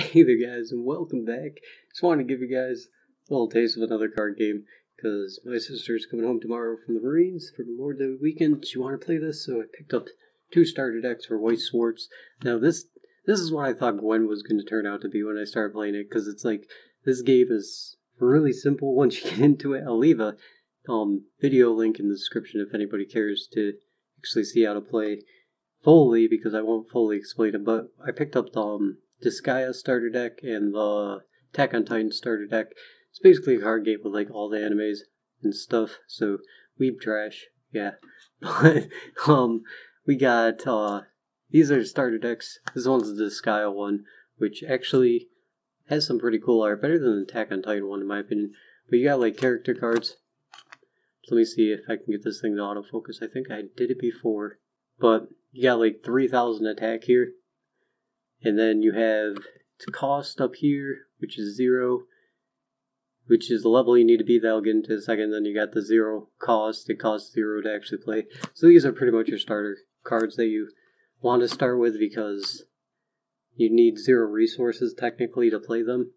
Hey there guys, and welcome back. Just wanted to give you guys a little taste of another card game, because my sister's coming home tomorrow from the Marines for Memorial Day weekend. She wanted to play this, so I picked up 2 starter decks for white Schwarz. Now this is what I thought Gwen was going to turn out to be when I started playing it, because it's like, this game is really simple once you get into it. I'll leave a video link in the description if anybody cares to actually see how to play fully, because I won't fully explain it, but I picked up the Disgaea starter deck and the Attack on Titan starter deck. It's basically a card game with like all the animes and stuff, so Weeb trash, yeah. But we got these are starter decks. This one's the Disgaea one, which actually has some pretty cool art, better than the Attack on Titan one in my opinion. But you got like character cards. So let me see if I can get this thing to autofocus. I think I did it before, but you got like 3,000 attack here. And then you have cost up here, which is 0, which is the level you need to be. That'll get into in a second. Then you got the 0 cost. It costs 0 to actually play. So these are pretty much your starter cards that you want to start with, because you need 0 resources technically to play them.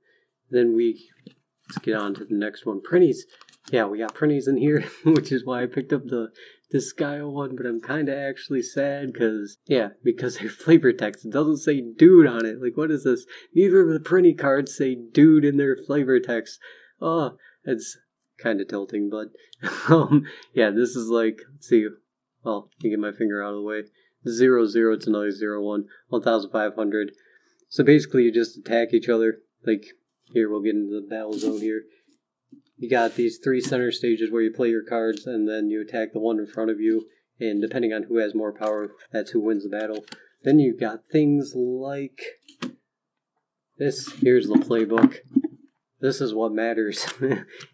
Then let's get on to the next one. Printies. Yeah, we got printies in here, which is why I picked up the Disgaea one, but I'm kind of actually sad because their flavor text, it doesn't say dude on it. Like, what is this? Neither of the printy cards say dude in their flavor text. Oh, it's kind of tilting, but, yeah, this is like, let's see, well, let me get my finger out of the way. 0, 0, it's another 0, 1, 1,500. So basically you just attack each other. Like, here, we'll get into the battle zone here. You got these 3 center stages where you play your cards, and then you attack the one in front of you, and depending on who has more power, that's who wins the battle. Then you got things like this. Here's the playbook. This is what matters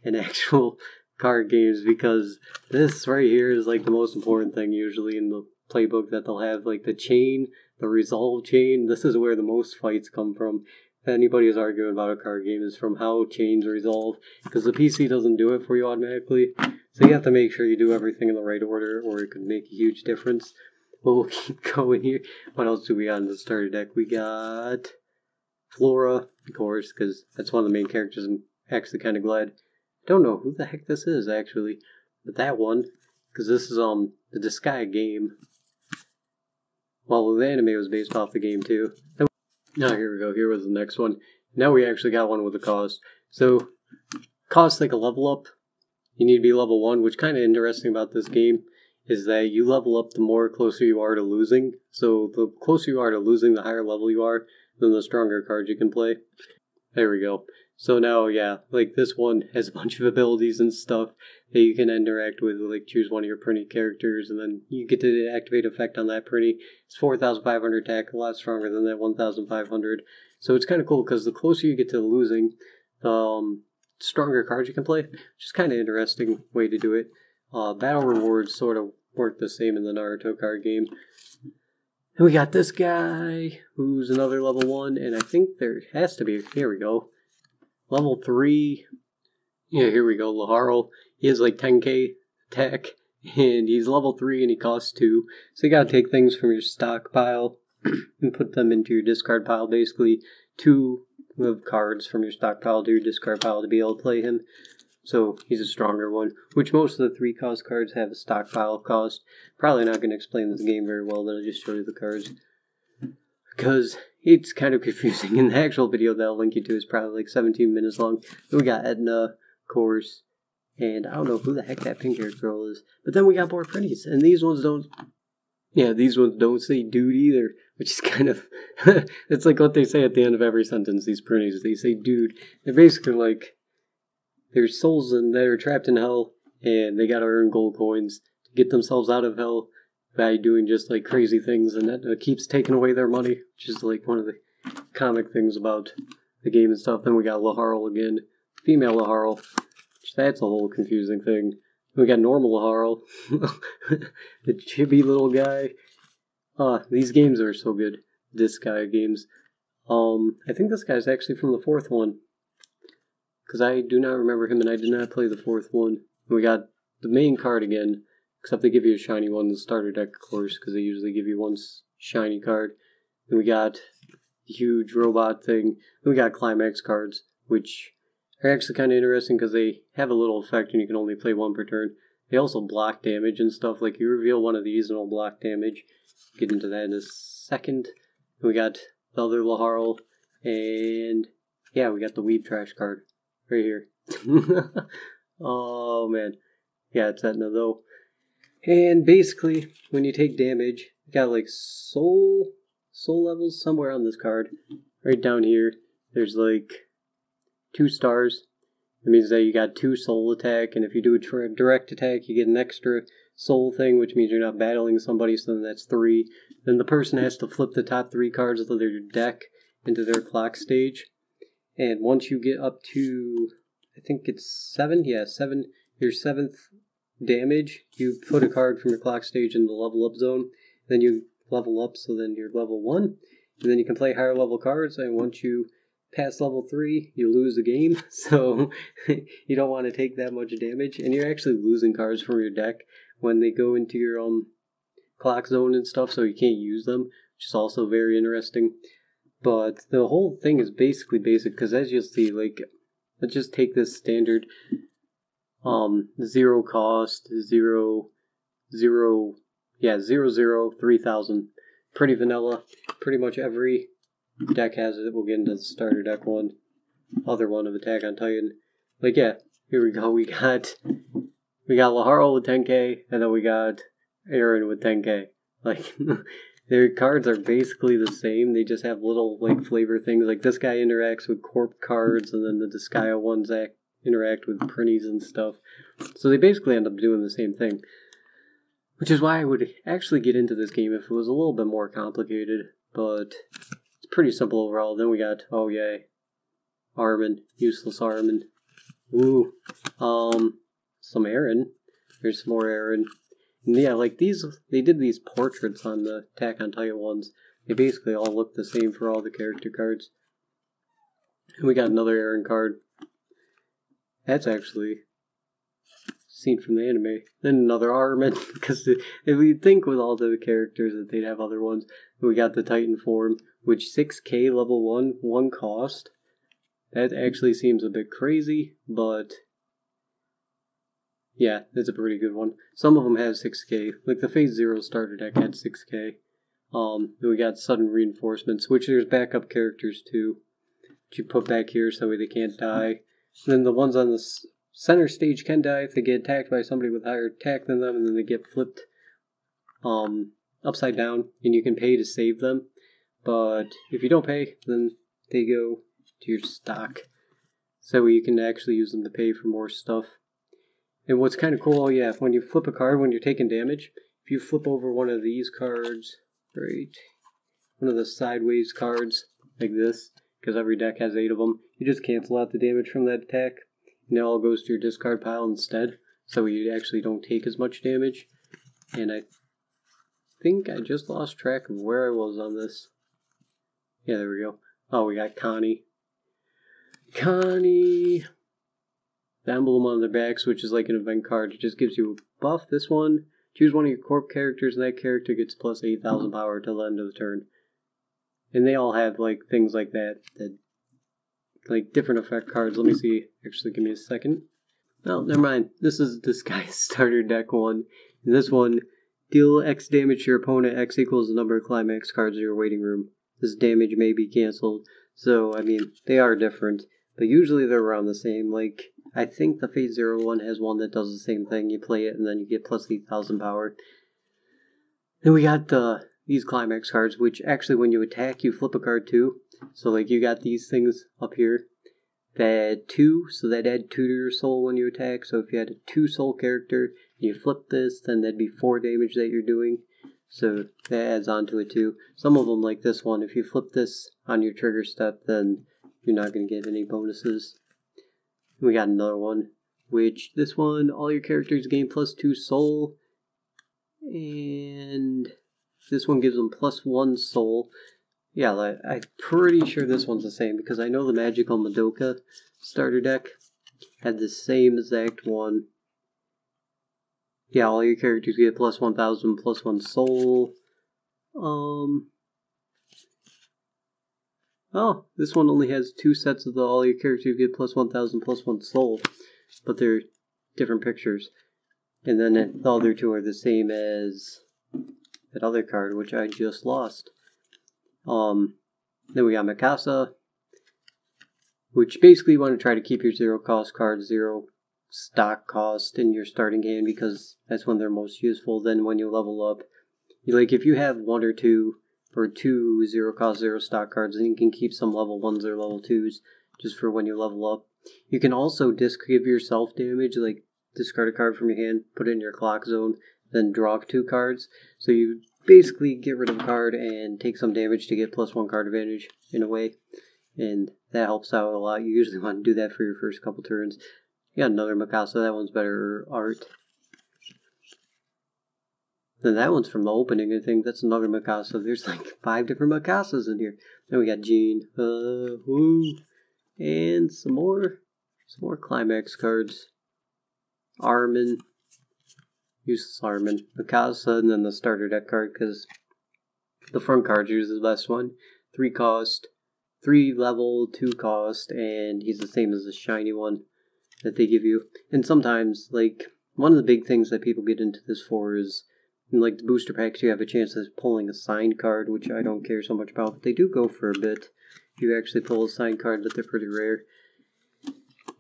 in actual card games, because this right here is like the most important thing usually in the playbook that they'll have, like the chain, the resolve chain. This is where the most fights come from. If anybody is arguing about a card game, is from how chains resolve, because the PC doesn't do it for you automatically. So you have to make sure you do everything in the right order, or it could make a huge difference. But we'll keep going here. What else do we got in the starter deck? We got Flora, of course, because that's one of the main characters. I'm actually kind of glad. I don't know who the heck this is, actually. But that one, because this is the Disgaea game. Well, the anime was based off the game, too. Now here we go, here was the next one. Now we actually got one with a cost. So, cost like a level up. You need to be level 1, which kind of interesting about this game is that you level up the more closer you are to losing. So the closer you are to losing, the higher level you are, then the stronger cards you can play. There we go. So now, yeah, like this one has a bunch of abilities and stuff that you can interact with, like choose one of your printy characters, and then you get to activate effect on that printy. It's 4,500 attack, a lot stronger than that 1,500. So it's kind of cool, because the closer you get to losing, the stronger cards you can play, which is kind of interesting way to do it. Battle rewards sort of work the same in the Naruto card game. And we got this guy, who's another level 1, and I think there has to be, here we go. Level 3, yeah, here we go, Laharo. He has like 10k attack, and he's level 3 and he costs 2. So you gotta take things from your stockpile and put them into your discard pile, basically 2 of cards from your stockpile to your discard pile to be able to play him. So he's a stronger one, which most of the 3 cost cards have a stockpile cost. Probably not going to explain this game very well, then I'll just show you the cards, because it's kind of confusing. In the actual video that I'll link you to is probably like 17 minutes long. Then we got Edna, of course, and I don't know who the heck that pink-haired girl is. But then we got more printies, and these ones don't say dude either, which is kind of, it's like what they say at the end of every sentence, these printies. They say dude. They're basically like, there's souls that are trapped in hell, and they gotta earn gold coins to get themselves out of hell by doing just like crazy things, and that keeps taking away their money, which is like one of the comic things about the game and stuff. Then we got Laharo again, female Laharo, which that's a whole confusing thing. We got normal Laharo, the chibi little guy. These games are so good, Disgaea games. I think this guy's actually from the 4th one, because I do not remember him, and I did not play the 4th one. And we got the main card again, except they give you a shiny one in the starter deck, of course, because they usually give you one shiny card. Then we got huge robot thing. We got climax cards, which are actually kind of interesting because they have a little effect and you can only play one per turn. They also block damage and stuff. Like you reveal one of these and it'll block damage. Get into that in a second. We got the other Laharl, and yeah, we got the Weeb trash card right here. Oh man, yeah, it's Etna though. And basically, when you take damage, you got like soul levels somewhere on this card. Right down here, there's like 2 stars. It means that you got 2 soul attack, and if you do a direct attack, you get an extra soul thing, which means you're not battling somebody, so then that's 3. Then the person has to flip the top 3 cards of their deck into their clock stage. And once you get up to, I think it's 7, yeah, 7, your 7th damage, you put a card from your clock stage in the level up zone. Then you level up, so then you're level 1. And then you can play higher level cards, and once you past level 3, you lose the game, so you don't want to take that much damage, and you're actually losing cards from your deck when they go into your clock zone and stuff, so you can't use them, which is also very interesting. But the whole thing is basically basic, because as you'll see, like, let's just take this standard 0 cost, 0, 3000, pretty vanilla. Pretty much every deck has it. We'll get into the starter deck one, other one of Attack on Titan. Like, yeah, here we go. We got Laharl with 10k, and then we got Aaron with 10k. Like, their cards are basically the same. They just have little, like, flavor things. Like, this guy interacts with Corp cards, and then the Disgaea ones interact with Prinnies and stuff. So they basically end up doing the same thing. Which is why I would actually get into this game if it was a little bit more complicated. But it's pretty simple overall. Then we got, oh yay, Armin, useless Armin. Ooh, some Aaron. There's some more Aaron. And yeah, like these, they did these portraits on the Attack on Titan ones. They basically all look the same for all the character cards. And we got another Aaron card. That's actually seen from the anime. Then another Armin, because if we think with all the characters that they'd have other ones. We got the Titan form, which 6k level 1 cost. That actually seems a bit crazy, but yeah, it's a pretty good one. Some of them have 6k, like the Phase 0 starter deck had 6k. Then we got sudden reinforcements, which there's backup characters too, that you put back here so they can't die. And then the ones on the center stage can die if they get attacked by somebody with higher attack than them, and then they get flipped upside down, and you can pay to save them. But if you don't pay, then they go to your stock, so you can actually use them to pay for more stuff. And what's kind of cool, yeah, when you flip a card when you're taking damage, if you flip over one of these cards, right, one of the sideways cards, like this, because every deck has 8 of them, you just cancel out the damage from that attack, and it all goes to your discard pile instead, so you actually don't take as much damage. And I think I just lost track of where I was on this. Yeah, there we go. Oh, we got Connie. The emblem on their backs, which is like an event card. It just gives you a buff. This one, choose one of your corp characters, and that character gets plus 8,000 power till the end of the turn. And they all have like things like that, like different effect cards. Let me see. Actually, give me a second. Oh, never mind. This is this guy's starter deck one. And this one, deal X damage to your opponent. X equals the number of climax cards in your waiting room. This damage may be cancelled. So, I mean, they are different. But usually they're around the same. Like, I think the Phase 0 one has one that does the same thing. You play it and then you get plus 8,000 power. Then we got these climax cards, which actually when you attack, you flip a card too. So, like, you got these things up here that add 2, so that add 2 to your soul when you attack. So if you had a 2 soul character, and you flip this, then that'd be 4 damage that you're doing. So that adds on to it too. Some of them, like this one, if you flip this on your trigger step, then you're not going to get any bonuses. We got another one, which this one, all your characters gain plus 2 soul. And this one gives them plus 1 soul. Yeah, I'm pretty sure this one's the same, because I know the Magical Madoka starter deck had the same exact one. Yeah, all your characters get plus 1,000, plus 1 soul. oh, this one only has 2 sets of all your characters get plus 1,000 plus 1 soul, but they're different pictures. And then the other 2 are the same as that other card, which I just lost. Then we got Mikasa, which basically you want to try to keep your 0 cost cards 0 stock cost in your starting hand, because that's when they're most useful. Then when you level up, if you have 1 or 2 or 2 0 cost 0 stock cards, then you can keep some level 1s or level 2s just for when you level up. You can also give yourself damage, like discard a card from your hand, put it in your clock zone, then draw 2 cards. So you basically get rid of a card and take some damage to get plus 1 card advantage in a way. And that helps out a lot. You usually want to do that for your first couple turns. You got another Mikasa, that one's better art. Then that one's from the opening, I think. That's another Mikasa. There's like 5 different Mikasas in here. Then we got Jean. Woo. And some more climax cards. Armin. Useless Armin. Mikasa, and then the starter deck card, because the front card's usually the best one. 3 cost, 3 level, 2 cost, and he's the same as the shiny one that they give you. And sometimes, one of the big things that people get into this for is, in the booster packs, you have a chance of pulling a signed card, which I don't care so much about, but they do go for a bit. You actually pull a signed card, but they're pretty rare.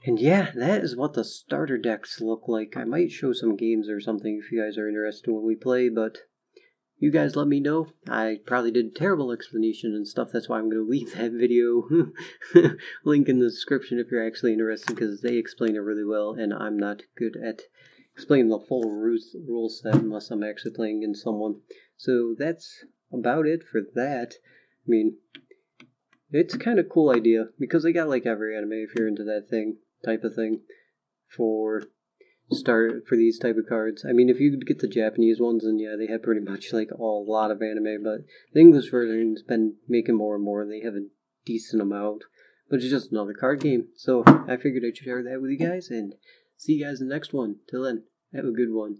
And yeah, that is what the starter decks look like. I might show some games or something if you guys are interested when we play, but you guys let me know. I probably did a terrible explanation and stuff, that's why I'm going to leave that video link in the description if you're actually interested, because they explain it really well, and I'm not good at explaining the full rule set unless I'm actually playing against someone. So that's about it for that. I mean, it's kind of cool idea, because they got every anime if you're into that type of thing for these type of cards. I mean, if you get the Japanese ones, then yeah, they have pretty much a lot of anime, but the English version's been making more and more. They have a decent amount, but it's just another card game. So I figured I'd share that with you guys, and see you guys in the next one. Till then, have a good one.